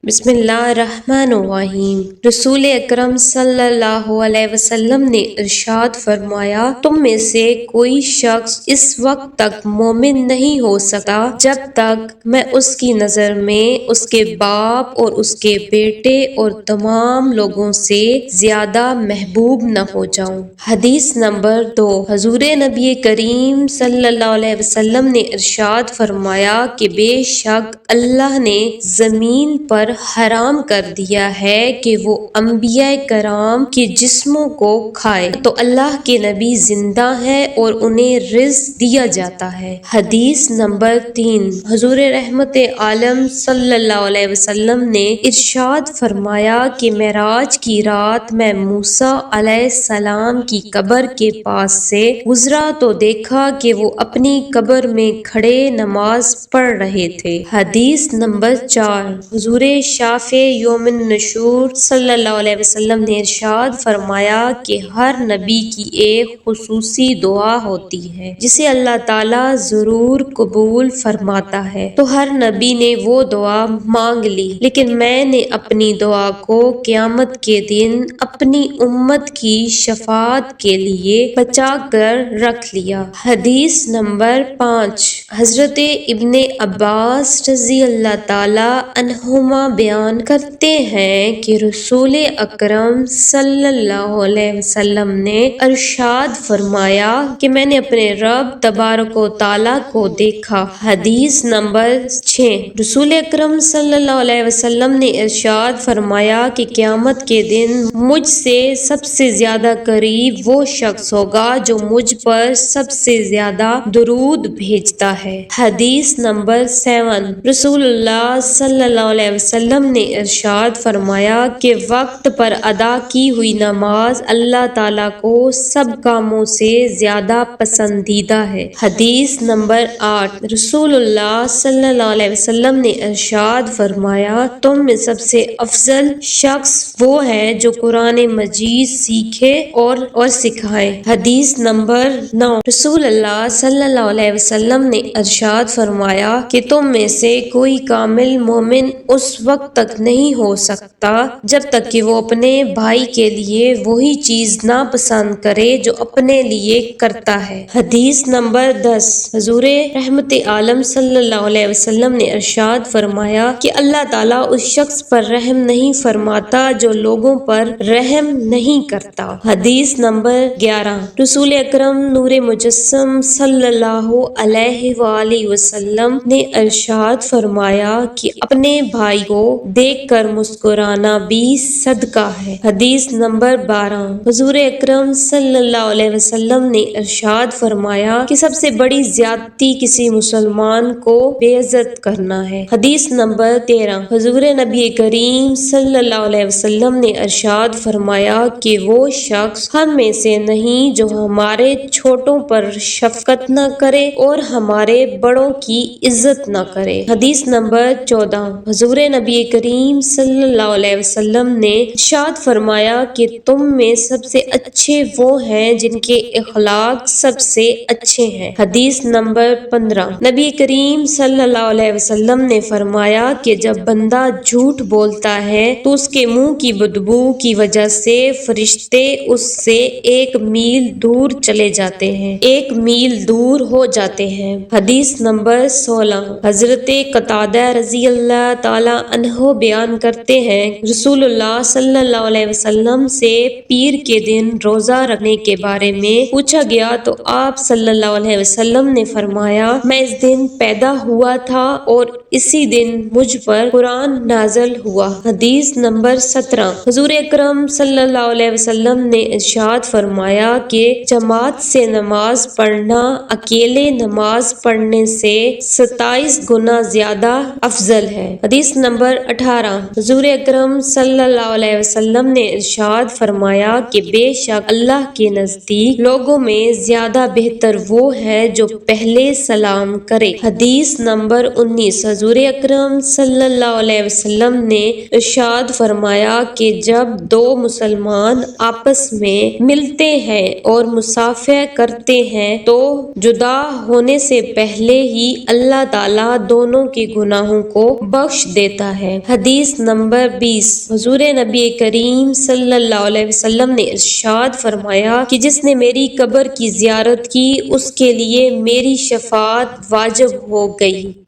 بسم اللہ الرحمن الرحیم۔ رسول اکرم صلی اللہ علیہ وسلم نے ارشاد فرمایا، تم میں سے کوئی شخص اس وقت تک مومن نہیں ہو سکتا جب تک میں اس کی نظر میں اس کے باپ اور اس کے بیٹے اور تمام لوگوں سے زیادہ محبوب نہ ہو جاؤں۔ حدیث نمبر 2۔ حضور نبی کریم صلی اللہ علیہ وسلم نے ارشاد فرمایا کہ بے شک اللہ نے زمین پر حرام کر دیا ہے کہ وہ انبیاء کرام کے جسموں کو کھائے، تو اللہ کے نبی زندہ ہیں اور انہیں رزق دیا جاتا ہے۔ حدیث نمبر 3۔ حضور رحمت عالم صلی اللہ علیہ وسلم نے ارشاد فرمایا کہ معراج کی رات میں موسیٰ علیہ السلام کی قبر کے پاس سے گزرا تو دیکھا کہ وہ اپنی قبر میں کھڑے نماز پڑھ رہے تھے۔ حدیث نمبر 4۔ حضور شافع یوم النشور صلی اللہ علیہ وسلم نے ارشاد فرمایا کہ ہر نبی کی ایک خصوصی دعا ہوتی ہے جسے اللہ تعالیٰ ضرور قبول فرماتا ہے، تو ہر نبی نے وہ دعا مانگ لی، لیکن میں نے اپنی دعا کو قیامت کے دن اپنی امت کی شفاعت کے لیے بچا کر رکھ لیا۔ حدیث نمبر 5۔ حضرت ابن عباس رضی اللہ تعالی عنہما بیان کرتے ہیں کہ رسول اکرم صلی اللہ علیہ وسلم نے ارشاد فرمایا کہ میں نے اپنے رب تبارک و تعالیٰ کو دیکھا۔ حدیث نمبر 6۔ رسول اکرم صلی اللہ علیہ وسلم نے ارشاد فرمایا کہ قیامت کے دن مجھ سے سب سے زیادہ قریب وہ شخص ہوگا جو مجھ پر سب سے زیادہ درود بھیجتا ہے۔ حدیث نمبر 7۔ رسول اللہ صلی اللہ علیہ وسلم نے ارشاد فرمایا کہ وقت پر ادا کی ہوئی نماز اللہ تعالیٰ کو سب کاموں سے زیادہ پسندیدہ ہے۔ حدیث نمبر 8۔ رسول اللہ صلی اللہ علیہ وسلم نے ارشاد فرمایا، تم میں سب سے افضل شخص وہ ہے جو قرآن مجید سیکھے اور سکھائے۔ حدیث نمبر 9۔ رسول اللہ صلی اللہ علیہ وسلم نے ارشاد فرمایا کہ تم میں سے کوئی کامل مومن اس وقت تک نہیں ہو سکتا جب تک کہ وہ اپنے بھائی کے لیے وہی چیز نہ پسند کرے جو اپنے لیے کرتا ہے۔ حدیث نمبر 10۔ حضور رحمت عالم صلی اللہ علیہ وسلم نے ارشاد فرمایا کہ اللہ تعالیٰ اس شخص پر رحم نہیں فرماتا جو لوگوں پر رحم نہیں کرتا۔ حدیث نمبر 11۔ رسول اکرم نور مجسم صلی اللہ علیہ وآلہ وسلم نے ارشاد فرمایا کہ اپنے بھائی کو دیکھ کر مسکرانا بھی صدقہ ہے۔ حدیث نمبر 12۔ حضور اکرم صلی اللہ علیہ وسلم نے ارشاد فرمایا کہ سب سے بڑی زیادتی کسی مسلمان کو بے عزت کرنا ہے۔ حدیث نمبر 13۔ حضور نبی کریم صلی اللہ علیہ وسلم نے ارشاد فرمایا کہ وہ شخص ہم میں سے نہیں جو ہمارے چھوٹوں پر شفقت نہ کرے اور ہمارے بڑوں کی عزت نہ کرے۔ حدیث نمبر 14۔ حضور نبی کریم صلی اللہ علیہ وسلم نے ارشاد فرمایا کہ تم میں سب سے اچھے وہ ہیں جن کے اخلاق سب سے اچھے ہیں۔ حدیث نمبر 15۔ نبی کریم صلی اللہ علیہ وسلم نے فرمایا کہ جب بندہ جھوٹ بولتا ہے تو اس کے منہ کی بدبو کی وجہ سے فرشتے اس سے 1 میل دور چلے جاتے ہیں، 1 میل دور ہو جاتے ہیں۔ حدیث نمبر 16۔ حضرت قتادہ رضی اللہ تعالی عنہ بیان کرتے ہیں، رسول اللہ صلی اللہ علیہ وسلم سے پیر کے دن روزہ رکھنے کے بارے میں پوچھا گیا تو آپ صلی اللہ علیہ وسلم نے فرمایا، میں اس دن پیدا ہوا تھا اور اسی دن مجھ پر قرآن نازل ہوا۔ حدیث نمبر 17۔ حضور اکرم صلی اللہ علیہ وسلم نے ارشاد فرمایا کہ جماعت سے نماز پڑھنا اکیلے نماز پڑھنے سے 27 گنا زیادہ افضل ہے۔ حدیث نمبر 18۔ حضور اکرم صلی اللہ علیہ وسلم نے ارشاد فرمایا کہ بے شک اللہ کے نزدیک لوگوں میں زیادہ بہتر وہ ہے جو پہلے سلام کرے۔ حدیث نمبر 19۔ حضور اکرم صلی اللہ علیہ وسلم نے ارشاد فرمایا کہ جب 2 مسلمان آپس میں ملتے ہیں اور مصافحہ کرتے ہیں تو جدا ہونے سے پہلے ہی اللہ تعالیٰ دونوں کے گناہوں کو بخش دیتا ہے۔ حدیث نمبر 20۔ حضور نبی کریم صلی اللہ علیہ وسلم نے ارشاد فرمایا کہ جس نے میری قبر کی زیارت کی اس کے لیے میری شفاعت واجب ہو گئی۔